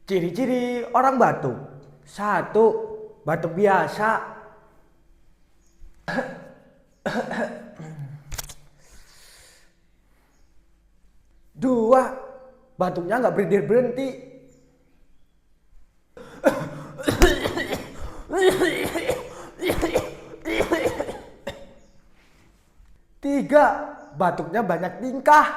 Ciri-ciri orang batuk. Satu, batuk biasa. Dua, batuknya nggak berhenti-berhenti. Tiga, batuknya banyak tingkah.